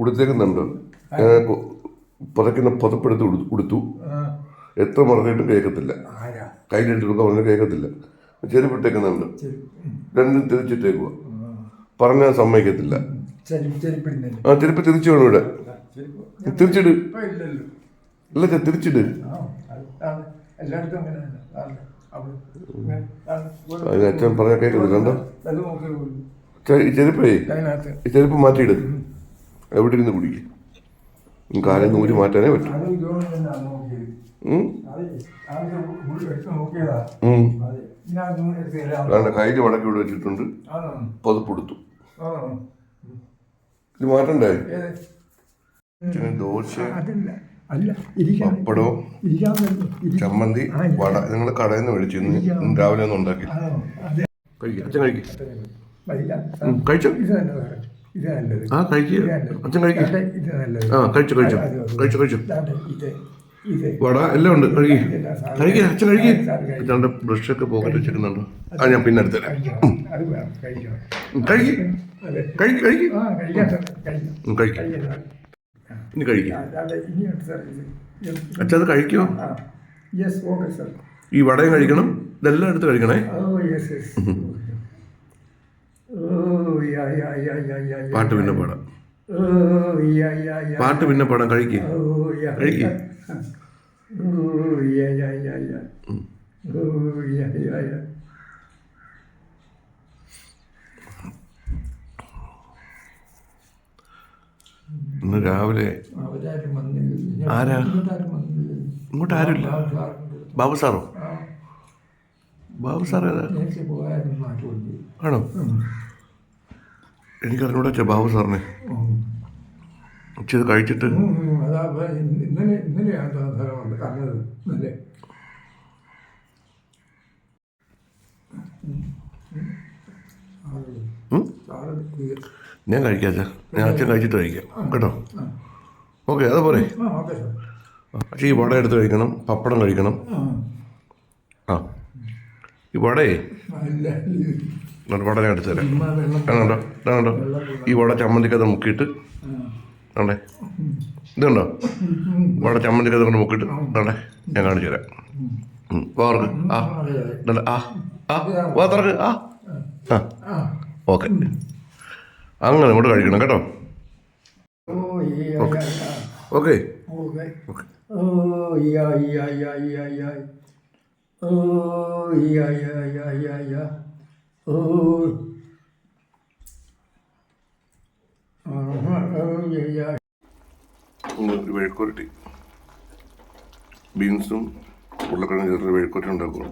ഉടുത്തേക്കുന്നുണ്ട്. പുതയ്ക്കുന്ന പുതപ്പെടുത്ത് ഉടുത്തു. എത്ര പറഞ്ഞിട്ടും കേൾക്കത്തില്ല. കയ്യിലിട്ടെടുക്കാൻ പറഞ്ഞാൽ കേൾക്കത്തില്ല. ചെരുപ്പിട്ടേക്കുന്നുണ്ട്. രണ്ടും തിരിച്ചിട്ടേക്കുക. പറഞ്ഞാൽ സമ്മതിക്കത്തില്ല. ചെരുപ്പ് തിരിച്ചു വേണം ഇവിടെ. തിരിച്ചിട്. അല്ല തിരിച്ചിട്. അതിന് അച്ഛൻ പറഞ്ഞാൽ കേൾക്കത്തില്ല. ഈ ചെരുപ്പേ ഈ ചെരുപ്പ് മാറ്റിയിട്. എവിടെ ഇരുന്ന് കുടിക്കും. കാലിൽ നിന്ന് ഊരി മാറ്റാനേ പറ്റും. കയ്യിൽ മടക്കി ഇവിടെ വെച്ചിട്ടുണ്ട്. പുതപ്പെടുത്തു. ഇത് മാറ്റണ്ടേ? ദോശ, പപ്പടവും ചമ്മന്തി, വട. നിങ്ങൾ കടയിൽ നിന്ന് മേടിച്ചിരുന്നു. രാവിലെ ഒന്നും ഉണ്ടാക്കി കഴിക്കും. അച്ഛൻ കഴിക്കും. കഴിച്ചോ? ആ കഴിക്കുക. അച്ഛൻ കഴിക്കും. ആ കഴിച്ചു കഴിച്ചു കഴിച്ചു കഴിച്ചു. വട എല്ലാം ഉണ്ട്. കഴിക്കുക കഴിക്കുക. അച്ഛൻ കഴിക്കുക. അച്ഛൻ്റെ ബ്രഷൊക്കെ പോക്കറ്റ് വെച്ചിരിക്കുന്നുണ്ട്. ആ ഞാൻ പിന്നെ എടുത്തരാം. കഴിക്കും കഴിക്കും കഴിക്കും കഴിക്കും. ഇനി കഴിക്കും. അച്ഛൻ അത് കഴിക്കുമോ? ഈ വടയും കഴിക്കണം. ഇതെല്ലാം എടുത്ത് കഴിക്കണേ. പാട്ട് പിന്നെ പാടാം. പാട്ട് പിന്നെ പാടാം. കഴിക്കുക കഴിക്കുക. ഇന്ന് രാവിലെ ആരാ? ഇങ്ങോട്ട് ആരുമില്ല. ബാബു സാറോ? ബാബു സാർ ഏതാ? ആണോ? എനിക്കറിഞ്ഞൂടെ അച്ഛാ ബാബു സാറിനെ. ഉച്ചത് കഴിച്ചിട്ട് ഞാൻ കഴിക്കാം അച്ഛാ. ഞാൻ അച്ഛൻ കഴിച്ചിട്ട് കഴിക്കാം കേട്ടോ. ഓക്കെ അതുപോലെ. പക്ഷേ ഈ വട എടുത്ത് കഴിക്കണം. പപ്പടം കഴിക്കണം. ആ ഈ വടയേ വട ഞാൻ എടുത്തു തരാം. കണ്ടോ കണ്ടോ? ഈ വട ചമ്മന്തിക്കകത്ത് മുക്കിയിട്ട് ആണ്ടേ. ഇതുണ്ടോ? വട ചമ്മന്തിക്കകത്ത് കൊണ്ട് മുക്കിയിട്ട് ആണ്ടേ ഞാൻ കാണിച്ചു തരാം. വാർക്ക് ആ ആ ആ വാ തുറക്ക്. ആ ആ ഓക്കെ. അങ്ങനെ ഇങ്ങോട്ട് കഴിക്കണം കേട്ടോ. Okay okay okay. ഒരു വെഴുക്കുരട്ടി, ബീൻസും ഉരുളക്കിഴങ്ങും ചേർത്ത് വെഴുക്കുരട്ടി ഉണ്ടാക്കുക.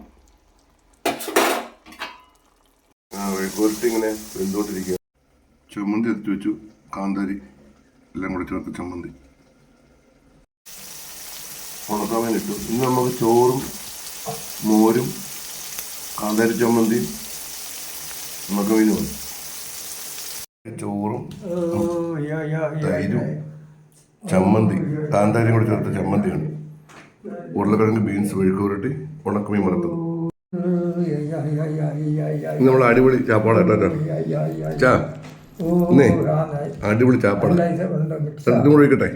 വെഴുക്കുരട്ടി ഇങ്ങനെ വെന്തുകൊണ്ടിരിക്കുക. ചമ്മന്തി എടുത്ത് വെച്ചു. കാന്താരി എല്ലാം കൂടി ചേർത്ത് ചമ്മന്തി ഉണക്കാൻ വേണ്ടിയിട്ടു. ഇന്ന് നമുക്ക് ചോറും മോരും കാന്താരി ചമ്മന്തിയും ഉണക്കമീനുമാണ്. ചോറും തൈരും ചമ്മന്തി കാന്താരിയും കൂടി ചേർത്ത ചമ്മന്തിയാണ്. ഉരുളക്കിഴങ്ങ്, ബീൻസ്, വെഴുക്കുരട്ടി, ഉണക്കമീൻ വറുത്തത്. നമ്മൾ അടിപൊളി ചാപ്പാടായിട്ടോ ചാ. ഇന്നേ അടിപൊളി ചാപ്പാട്. ഇതും കൂടെ ഒഴിക്കട്ടെ.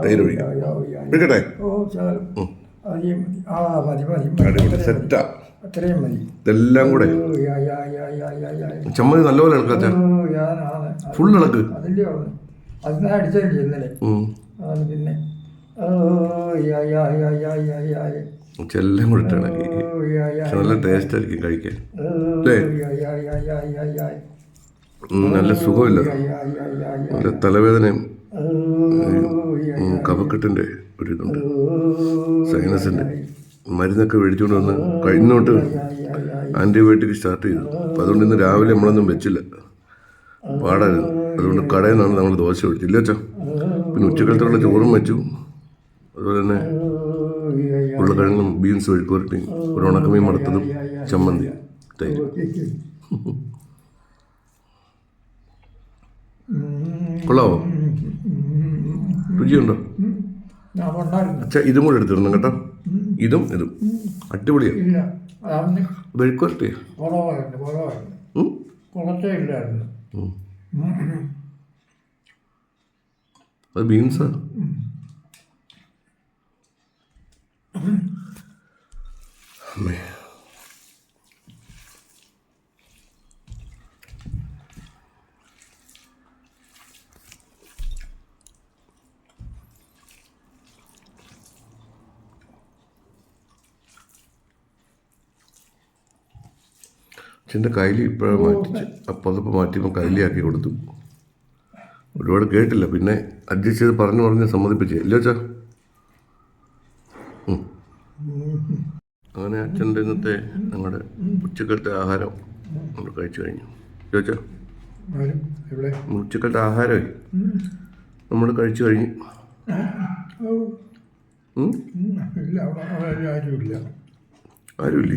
തൈര് ഒഴിക്കാം. ഒഴിക്കട്ടെ. അടിപൊളി സെറ്റാ. ഇതെല്ലാം കൂടെ ചമ്മന്തി നല്ലപോലെ ഇളക്കാ. ഫുൾ ഇളക്ക്. എല്ലാം കൂടെ ഇട്ട് ഇളക്കി. നല്ല ടേസ്റ്റ് ആയിരിക്കും കഴിക്കാൻ അല്ലേ? നല്ല സുഖമില്ല. നല്ല തലവേദനയും കഫക്കെട്ടിൻ്റെ ഒരിതുണ്ട്. സൈനസിൻ്റെ മരുന്നൊക്കെ മേടിച്ചുകൊണ്ട് വന്ന് കഴിഞ്ഞോട്ട് ആൻറ്റിബയോട്ടിക് സ്റ്റാർട്ട് ചെയ്തു. അപ്പം അതുകൊണ്ട് ഇന്ന് രാവിലെ നമ്മളൊന്നും വെച്ചില്ല. പാടായിരുന്നു. അതുകൊണ്ട് കടയിൽ നിന്നാണ് നമ്മൾ ദോശ മേടിച്ചു. ഇല്ല അച്ഛാ. പിന്നെ ഉച്ചക്കാലത്തുള്ള ചോറും വെച്ചു. അതുപോലെ തന്നെ ഉരുളക്കിഴങ്ങും ബീൻസ് വെഴുക്കുരട്ടിയും ഒരു ഉണക്കമീൻ വറുത്തതും ചമ്മന്തി തൈര്. കൊള്ളാവോ? രുചിയുണ്ടോ? അച്ഛാ ഇതും കൂടെ എടുത്തിരുന്നു കേട്ടോ. ഇതും അടിപൊളിയാണ്. വെഴുക്കുരട്ടിയാ. അത് ബീൻസാ? അമ്മേ, അച്ഛൻ്റെ കൈലി ഇപ്പോഴാണ് മാറ്റിച്ച്. അപ്പം അതിപ്പോൾ മാറ്റിയപ്പോൾ കൈലിയാക്കി കൊടുത്തു. ഒരുപാട് കേട്ടില്ല, പിന്നെ അഡ്ജസ്റ്റ് ചെയ്ത് പറഞ്ഞ് സമ്മതിപ്പിച്ചേ ഇല്ല അച്ഛാ. അങ്ങനെ അച്ഛൻ്റെ ഇന്നത്തെ ഞങ്ങളുടെ ഉച്ചക്കലത്തെ ആഹാരം നമ്മൾ കഴിച്ചു കഴിഞ്ഞു. ചോദിച്ചാ ഉച്ചക്കലത്തെ ആഹാരമായി നമ്മൾ കഴിച്ചു കഴിഞ്ഞു. ആരുമില്ല.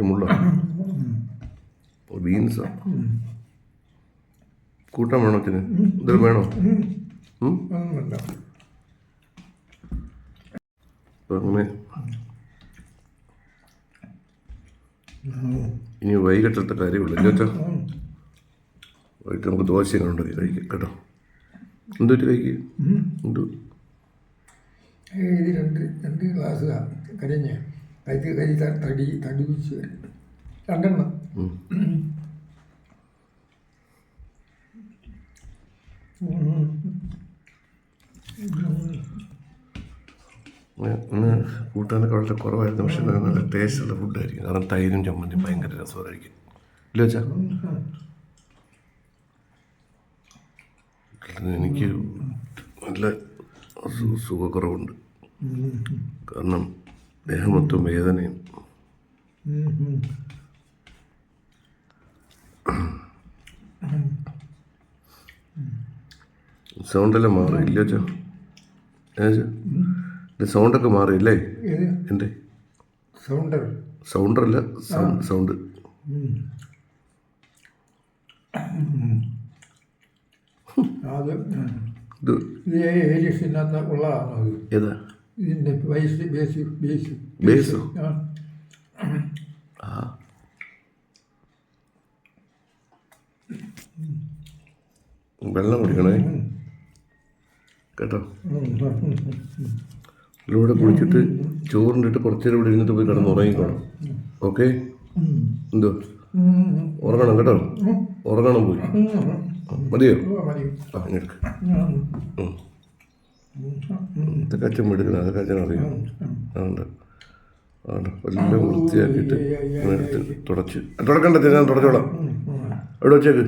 മുള്ള ബീൻസാ കൂട്ടാൻ വേണോ അച്ഛന്? എന്തെങ്കിലും വേണോ? അങ്ങനെ ഇനി വൈകിട്ടത്തെ കാര്യമുള്ളൂ ചോദിച്ചാ. വൈകിട്ട് നമുക്ക് ദോശ എങ്ങനെ ഉണ്ടാക്കി കഴിക്കാം കേട്ടോ. എന്തൊരു കഴിക്കുക? എന്തോ രണ്ട് ഗ്ലാസ് കരിഞ്ഞ കരി തടി വെച്ച് രണ്ടെണ്ണം. ഒന്ന് കൂട്ടാനൊക്കെ വളരെ കുറവായിരുന്നു, പക്ഷെ നല്ല ടേസ്റ്റുള്ള ഫുഡായിരിക്കും. കാരണം തൈരും ചമ്മന്തിയും ഭയങ്കര രസമായിരിക്കും ഇല്ല വെച്ചാൽ. എനിക്ക് നല്ല സുഖക്കുറവുണ്ട്, കാരണം ദേഹം മൊത്തം വേദനയും. സൗണ്ടെല്ലാം മാറി ഇല്ല വെച്ചാ. സൗണ്ടൊക്കെ മാറിയില്ലേ എൻ്റെ? സൗണ്ടല്ല സൗണ്ട്. ഏതാ ബേസോ? ആ വെള്ളം കുടിക്കണേ കേട്ടോ. ഇതിലൂടെ കുടിച്ചിട്ട് ചോറിനിട്ട് കുറച്ച് നേരം ഇവിടെ ഇരുന്നിട്ട് പോയി കിടന്ന് ഉറങ്ങിക്കോണം. ഓക്കെ? എന്തോ ഉറങ്ങണം കേട്ടോ, ഉറങ്ങണം പോയി. മതിയോ? ആ ഇങ്ങെടുക്ക്. ഇതൊക്കെ അച്ഛൻ എടുക്കണം, അതൊക്കെ അച്ഛൻ അറിയാം. അതുകൊണ്ട് എല്ലാം വൃത്തിയാക്കിയിട്ട് എടുത്ത് തുടക്കണ്ട, ഞാൻ തുടച്ചോളാം. എവിടെ വെച്ചേക്ക്,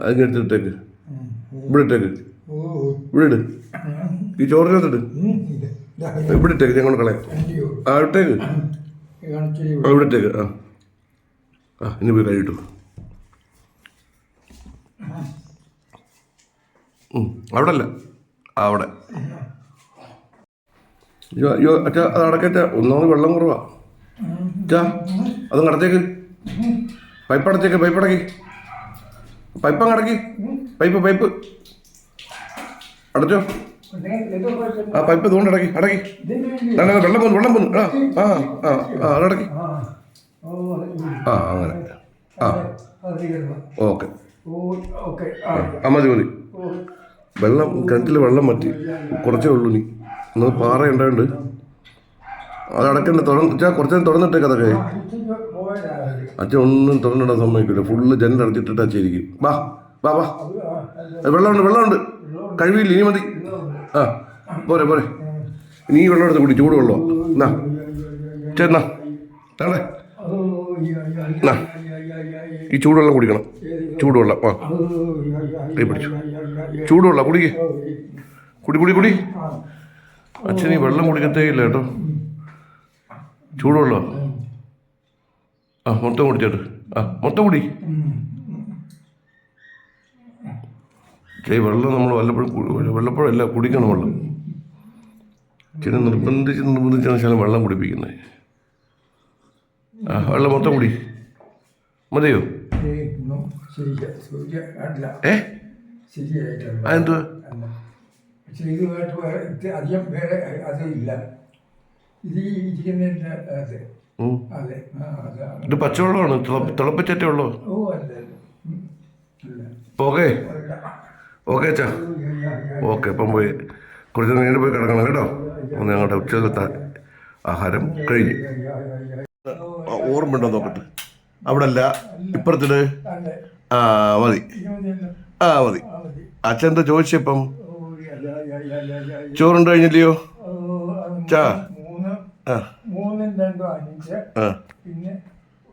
അതിങ്ങെടുത്ത് ഇട്ടേക്ക്, ഇവിടെ ഇട്ടേക്ക്, ഇവിടെ ഇട്, ഈ ചോറിനകത്തിട്ട് ഇവിടെ ഇട്ടേക്ക്, ഞങ്ങൾ കളയാം. ആ ഇട്ടേക്ക്, ഇവിടെ ഇട്ടേക്ക്. ആ ഇനി പോയി കഴിയിട്ടു. അവിടെ അല്ല, അവിടെ. അയ്യോ അച്ഛാ, അത് അടക്കച്ച, ഒന്നാമത് വെള്ളം കുറവാ അച്ഛാ. അതും കടച്ചേക്ക്, പൈപ്പ് അടച്ചേക്ക്, പൈപ്പ് അടക്കി, പൈപ്പ് അങ്ങ് അടക്കി, പൈപ്പ് അടച്ചോ. ആ പൈപ്പ് ഇതുകൊണ്ട് അടക്കി വെള്ളം പോന്നു. അതടക്കി. ആ അങ്ങനെ. ഓക്കെ. മതി. വെള്ളം കിണറ്റിൽ വെള്ളം മറ്റി കുറച്ചേ ഉള്ളൂ. നീ ഇന്നത് പാറ ഉണ്ടായോണ്ട് അത് അടക്കണ്ട. കുറച്ച് നേരം തുറന്നിട്ടേക്ക്. അതൊക്കെ അച്ഛൻ ഒന്നും തുറന്നിടാൻ സമ്മതിക്കില്ല. ഫുള്ള് ജനൽ അടച്ചിട്ടിട്ട് അച്ഛയിരിക്കും. വാ വെള്ളമുണ്ട് കഴിവില്ല, ഇനി മതി. ആ പോരെ ഇനി ഈ വെള്ളം എടുത്ത് കുടി, ചൂടുവെള്ളം. എന്നാ ചേന്നാ താളെ, ഈ ചൂടുവെള്ളം കുടിക്കണം. ചൂടുവെള്ളം കൈ പിടിച്ചു. ചൂടുവെള്ളം കുടി. അച്ഛൻ ഈ വെള്ളം കുടിക്കത്തേ ഇല്ല കേട്ടോ. ചൂടുവെള്ളം മൊത്തം കുടിച്ചേട്ട്. മൊത്തം കുടി. വെള്ളം നമ്മൾ വല്ലപ്പോഴല്ല കുടിക്കണം വെള്ളം. ചില നിർബന്ധിച്ചാണ് ചില വെള്ളം കുടിപ്പിക്കുന്നത്. വെള്ളം മൊത്തം കുടി. മതിയോ? അതെന്തുവാ? ഇത് ഈ ഇരിക്കുന്നതിൻ്റെ അത് ഉം. അതെ ആ അതാണ്. ഇത് പച്ചവെള്ളമാണ് തിളപ്പിച്ചേറ്റേ ഉള്ളൂ. ഓ അല്ല അല്ല ഓക്കെ ഓക്കെ അച്ഛാ. ഓക്കെ അപ്പം പോയി കുറച്ച് നേരം പോയി കിടക്കണം കേട്ടോ. ഒന്ന് ഞങ്ങളുടെ ഉച്ചകത്തെ ആഹാരം കഴിഞ്ഞു. ഓർമ്മയുണ്ടോ നോക്കട്ടെ. അവിടെ അല്ല ഇപ്പുറത്തിട്. ആ മതി. ആ മതി. അച്ഛൻ എന്താ ചോദിച്ചപ്പം ചോറുണ്ട് കഴിഞ്ഞില്ലയോ? ചാ ആ മൂന്നും രണ്ടും 5 ആ പിന്നെ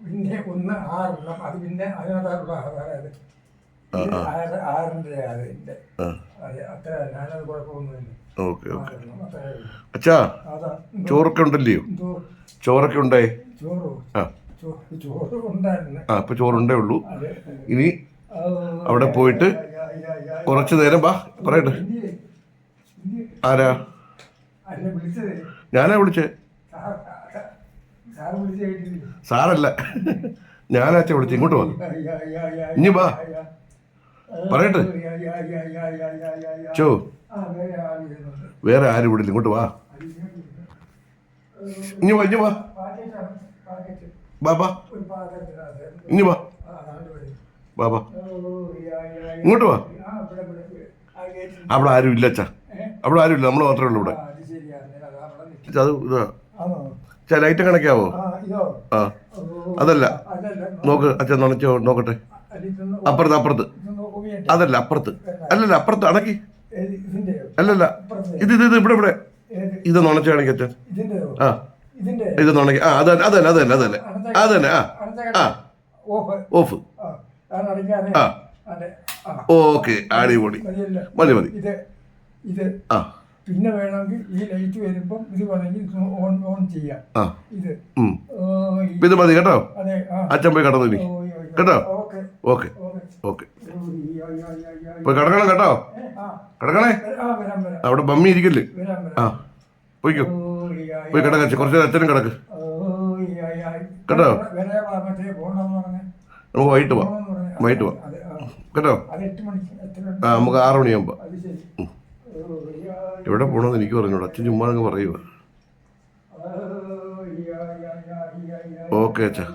പിന്നെ 1 6 അത് പിന്നെ അതിനകത്തുള്ള ആധാരം ആറിൻ്റെ അതിൻ്റെ അതെ അത്ര ഞാനത് കുഴപ്പമൊന്നുമില്ല. Okay okay. അച്ഛാ ചോറൊക്കെ ഉണ്ടല്ലയോ? ചോറൊക്കെ ഉണ്ടേ? ചോറ് ആ ചോറ് ഉണ്ടായിരുന്നു. ആ ഇപ്പം ചോറുണ്ടേ ഉള്ളൂ. ഇനി അവിടെ പോയിട്ട് കുറച്ച് നേരം വാ പറയട്ടെ. ആരാ? അല്ലെ വിളിച്ചത് ഞാനാ വിളിച്ചേ. സാറ് വിളിച്ച കേട്ടില്ലേ? സാറല്ല, ഞാനാച്ച വിളിച്ചു. ഇങ്ങോട്ട് വാ, ഇനി വാ പറയട്ടെ. ചോ വേറെ ആരും വിടില്ല, ഇങ്ങോട്ട് വാ. ഇനി വാ, ഇനി വാ, വാ വാ, ഇനി വാ, വാ വാ, ഇങ്ങോട്ട് വാ. അവിടെ ആരും ഇല്ല അച്ഛാ, അവിടെ ആരും ഇല്ല, നമ്മൾ മാത്രമേ ഉള്ളൂ ഇവിടെ. അത് ഇതാ ചാ, ലൈറ്റ് കണക്കാവോ? ആ അതല്ല, നോക്ക് അച്ഛൻ നനച്ചോ നോക്കട്ടെ. അപ്പുറത്ത് അപ്പുറത്ത് അതല്ല, അപ്പുറത്ത് അല്ലല്ല, അപ്പുറത്ത് അടക്കി. അല്ലല്ല, ഇത് ഇത് ഇത് ഇവിടെ ഇവിടെ ഇത് നനച്ച കാണിക്ക അച്ഛൻ. ആ ഇത് നനയ്ക്ക. ആ അതല്ല അതല്ല അതല്ല അതല്ല അതന്നെ. ആ ആ ഓഫ്. ആ ഓക്കെ, അടിപൊളി, മതി മതി. ആ പിന്നെ വേണമെങ്കിൽ ഈ ലൈറ്റ് വരുമ്പം ഇത് വേണമെങ്കിൽ ഓൺ ചെയ്യാം. ആ ഇത് ഇത് മതി കേട്ടോ. അതെ അച്ഛൻ പോയി കിടന്നു ഇനി കേട്ടോ. ഓക്കെ ഓക്കെ, പോയി കിടക്കണം കേട്ടോ. കിടക്കണേ, അവിടെ മമ്മി ഇരിക്കല്ലേ. ആ പോയിക്കോ, പോയി കിടക്ക. കുറച്ച് അച്ഛനും കിടക്ക് കേട്ടോ. നമുക്ക് വൈകിട്ട് പോവാം, വൈകിട്ട് പോവാം കേട്ടോ. ആ നമുക്ക് 6 മണിയാകുമ്പോൾ. എവിടെ പോകണമെന്ന് എനിക്ക് പറഞ്ഞോളൂ, അച്ഛൻ ചുമ്മാ അങ്ങ് പറയുക. ഓക്കെ അച്ഛാ.